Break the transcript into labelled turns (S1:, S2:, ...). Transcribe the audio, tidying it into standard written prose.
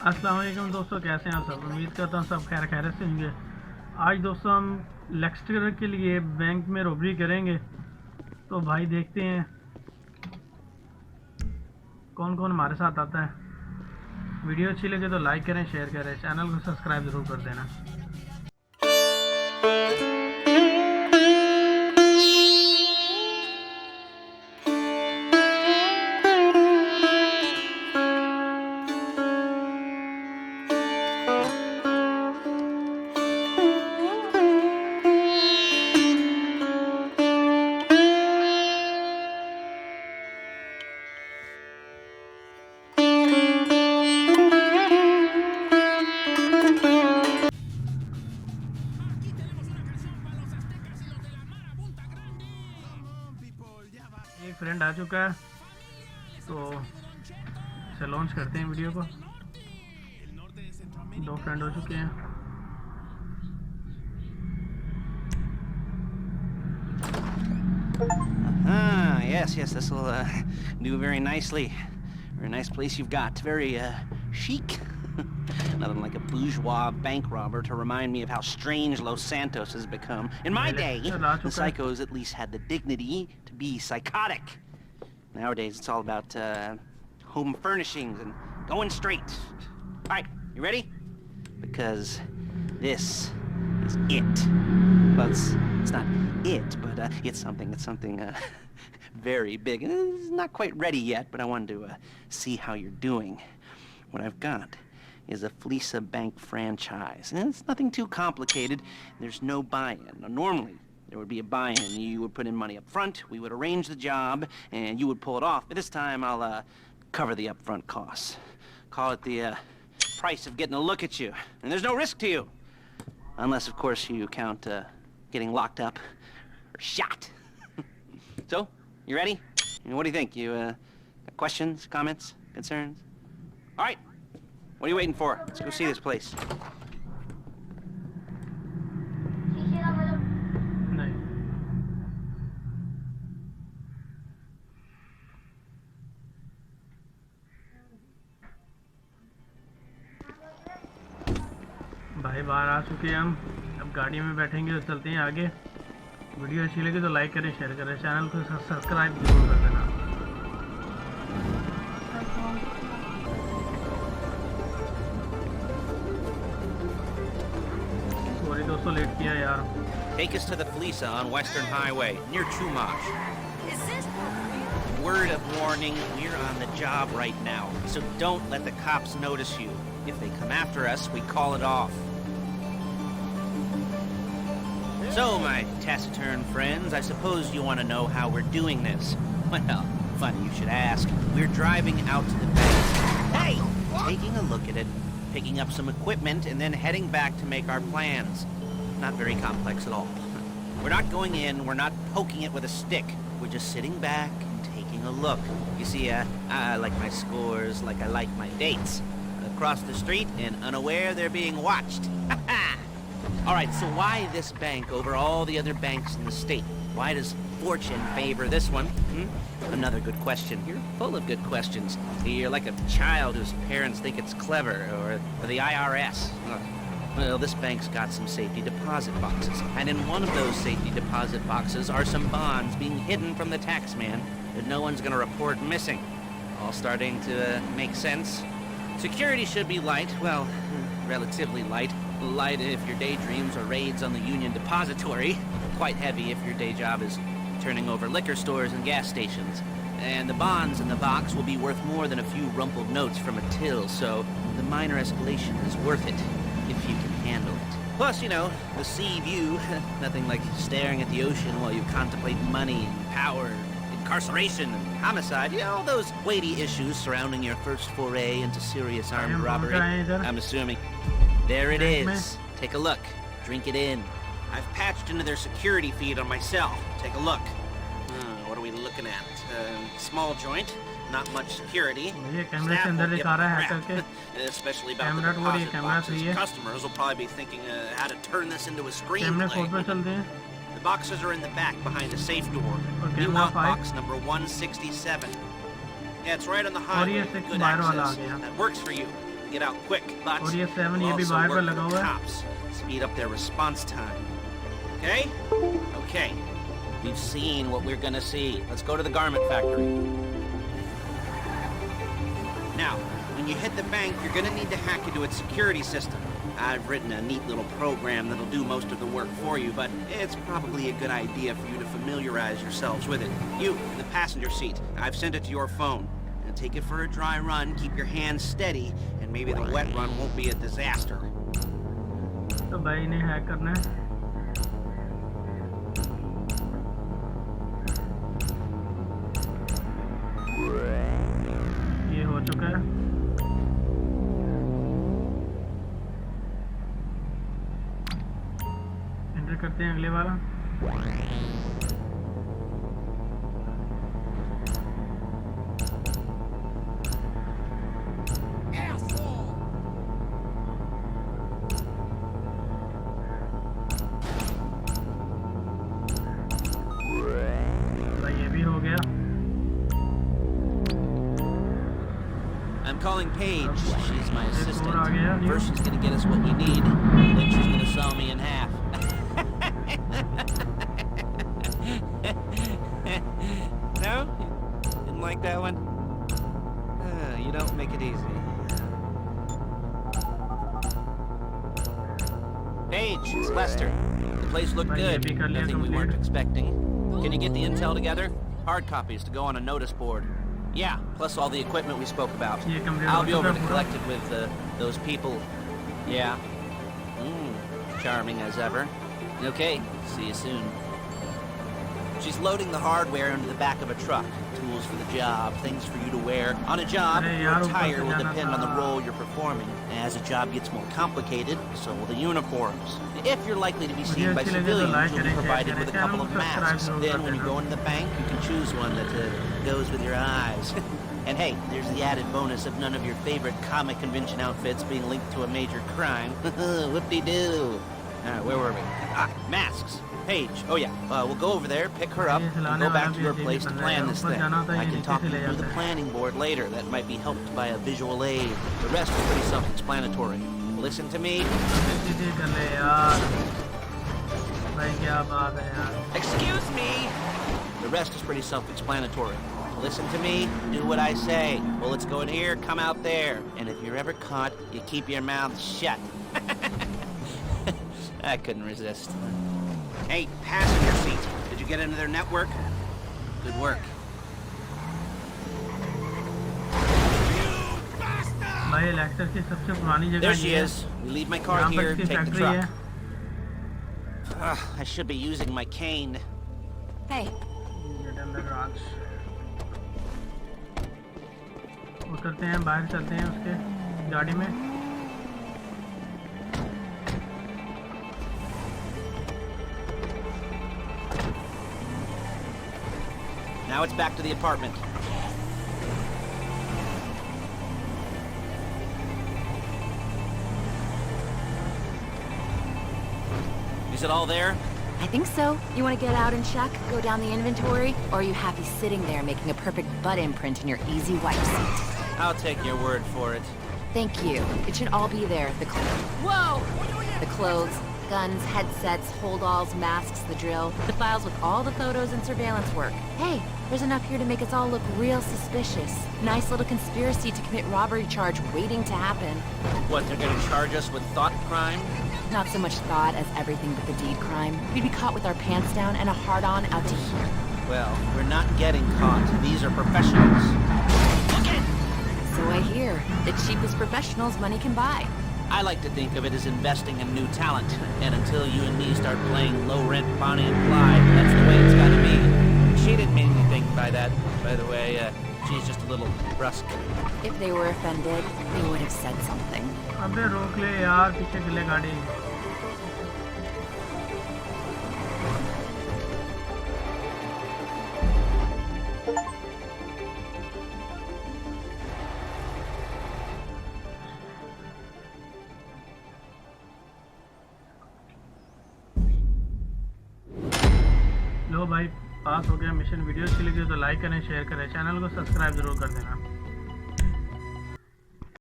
S1: अस्सलाम वालेकुम दोस्तों, कैसे हैं आप सब। उम्मीद करता हूँ सब खैर खैरियत से होंगे। आज दोस्तों हम लेक्सटर के लिए बैंक में रॉबरी करेंगे। तो भाई देखते हैं कौन कौन हमारे साथ आता है। वीडियो अच्छी लगे तो लाइक करें, शेयर करें, चैनल को सब्सक्राइब ज़रूर कर देना। एक फ्रेंड आ चुका है तो इसे लॉन्च करते हैं वीडियो को। दो फ्रेंड हो चुके हैं।
S2: Yes, this will do very nicely. Very nice place you've got. Very chic. Nothing like a bourgeois bank robber to remind me of how strange Los Santos has become. In my day, the psychos at least had the dignity to be psychotic. Nowadays, it's all about home furnishings and going straight. All right, you ready? Because this is it. Well, it's not it, but it's something very big. It's not quite ready yet, but I wanted to see how you're doing. What I've got is a Fleeca bank franchise. And it's nothing too complicated. There's no buy-in. Now, normally, there would be a buy-in. You would put in money up front, we would arrange the job, and you would pull it off. But this time, I'll cover the upfront costs. Call it the price of getting a look at you. And there's no risk to you. Unless, of course, you count getting locked up or shot. So, you ready? What do you think? You got questions, comments, concerns? All right. What are you waiting for? Let's go see this place.
S1: नहीं, भाई बाहर आ चुके हैं हम। अब गाड़ी में बैठेंगे तो चलते हैं आगे। वीडियो अच्छी लगी तो लाइक करें, शेयर करें, चैनल को सब्सक्राइब जरूर कर देना। सॉरी दोस्तों, लेट किया यार।
S2: Take us to the Fleeca on Western Highway, near Chumash. Is this word of warning? We're on the job right now, so don't let the cops notice you. If they come after us, we call it off. So, my taciturn friends, I suppose you want to know how we're doing this. Well, funny you should ask. We're driving out to the bank. Hey! Taking a look at it, picking up some equipment, and then heading back to make our plans. Not very complex at all. We're not going in, we're not poking it with a stick. We're just sitting back and taking a look. You see, I like my scores like I like my dates. Across the street and unaware they're being watched. All right, so why this bank over all the other banks in the state? Why does fortune favor this one? Another good question. You're full of good questions. You're like a child whose parents think it's clever, or the IRS. Well, this bank's got some safety deposit boxes, and in one of those safety deposit boxes are some bonds being hidden from the tax man that no one's going to report missing. All starting to make sense. Security should be light, well, relatively light. Light if your daydreams are raids on the Union Depository. Quite heavy if your day job is turning over liquor stores and gas stations. And the bonds in the box will be worth more than a few rumpled notes from a till, so the minor escalation is worth it, if you can handle it. Plus, you know, the sea view, nothing like staring at the ocean while you contemplate money and power, incarceration and homicide, you know, all those weighty issues surrounding your first foray into serious armed robbery. I'm assuming. There it is. Take a look. Drink it in. I've patched into their security feed on my cell. Take a look. What are we looking at? Small joint. Not much security. Especially about the deposit boxes. Customers will probably be thinking how to turn this into a screenplay. The boxes are in the back behind a safe door. You want box number 167. Yeah, it's right on the highway. Good access. That works for you. get out quick, but
S1: और ये 7
S2: we'll
S1: ये भी
S2: also
S1: बाहर पर
S2: work
S1: लगा
S2: with
S1: हुआ
S2: the
S1: है।
S2: cops, speed up their response time. Okay? Okay. We've seen what we're gonna see. Let's go to the garment factory. Now, when you hit the bank, you're gonna need to hack into its security system. I've written a neat little program that'll do most of the work for you, but it's probably a good idea for you to familiarize yourselves with it. You, in the passenger seat, I've sent it to your phone. Now take it for a dry run, keep your hands steady, and maybe the wet run won't be a disaster.
S1: तो भाई इन्हें hack करना है। ये हो चुका है। Enter करते हैं अगले वाला। भाई ये भी हो गया।
S2: I'm calling Paige. She's my
S1: और आ
S2: assistant.
S1: गया new.
S2: First, she's gonna get us what we need. Then she's gonna saw me in half. No? Didn't like that one? You don't make it easy. Paige, it's Lester. The place looked
S1: भाई ये
S2: good.
S1: भी कर लिया
S2: Nothing we weren't
S1: complete।
S2: expecting. Can you get the intel together? Hard copies to go on a notice board. Yeah, plus all the equipment we spoke about.
S1: ये complete
S2: I'll
S1: हो
S2: be
S1: चुका
S2: over
S1: है
S2: to
S1: पूरा।
S2: collect it with those people. Yeah. Charming as ever. Okay, see you soon. She's loading the hardware into the back of a truck. Tools for the job, things for you to wear. On a job,
S1: अरे
S2: your
S1: यार, ऊपर
S2: attire
S1: से
S2: will
S1: जाना
S2: depend on the
S1: था।
S2: role you're performing. As the job gets more complicated, so will the uniforms. If you're likely to be
S1: मुझे
S2: seen by
S1: अच्छी लगे तो
S2: civilians,
S1: लाइक
S2: you'll be
S1: करें, शेयर
S2: provided
S1: करें,
S2: with a
S1: channel
S2: couple
S1: को
S2: of
S1: subscribe
S2: masks.
S1: जरूर
S2: Then
S1: कर
S2: when you
S1: देना।
S2: go into the bank, you can choose one that goes with your eyes. And hey, there's the added bonus of none of your favorite comic convention outfits being linked to a major crime. Whoop-de-doo. Where were we? Masks. Paige. Oh yeah. We'll go over there, pick her up, and go back to your place to plan this thing. I can talk you through the planning board later. That might be helped by a visual aid. The rest is pretty self-explanatory. Listen to me.
S1: सीधे चले यार। भाई क्या बात है यार।
S2: Excuse me. The rest is pretty self-explanatory. Listen to me, do what I say. Bullets go in here, come out there. And if you're ever caught, you keep your mouth shut. I couldn't resist. Hey, passenger seat. Did you get into their network? Good work.
S1: भाई lecture की सबसे पुरानी जगह
S2: There she
S1: ये है।
S2: is. We leave my car
S1: यहाँ पर
S2: here,
S1: इसकी
S2: take the
S1: फैक्ट्री है।
S2: truck. I should be using my cane.
S3: Hey,
S1: Get in the garage। उतरते हैं, बाहर चलते हैं उसके गाड़ी में।
S2: Now it's back to the apartment. Is it all there?
S3: I think so. You want to get out and check? Go down the inventory? Or are you happy sitting there making a perfect butt imprint in your easy wipe seat?
S2: I'll take your word for it.
S3: Thank you. It should all be there. Whoa! The clothes, guns, headsets, holdalls, masks, the drill. The files with all the photos and surveillance work. Hey, there's enough here to make us all look real suspicious. Nice little conspiracy to commit robbery charge waiting to happen.
S2: What, they're gonna charge us with thought crime?
S3: Not so much thought as everything but the deed crime. We'd be caught with our pants down and a hard-on out to here.
S2: Well, we're not getting caught. These are professionals. Look it!
S3: So I hear. The cheapest professionals money can buy.
S2: I like to think of it as investing in new talent. And until you and me start playing low-rent Bonnie and Clyde, that's the way it's gotta be. She didn't mean anything by that, by the way. She's just a little brusque.
S3: If they were offended, they would have said something.
S1: अबे रोक ले यार, पीछे चले गाड़ी। लो भाई, पास हो गया मिशन। वीडियो अच्छी लगी तो लाइक करें, शेयर करें, चैनल को सब्सक्राइब जरूर कर देना।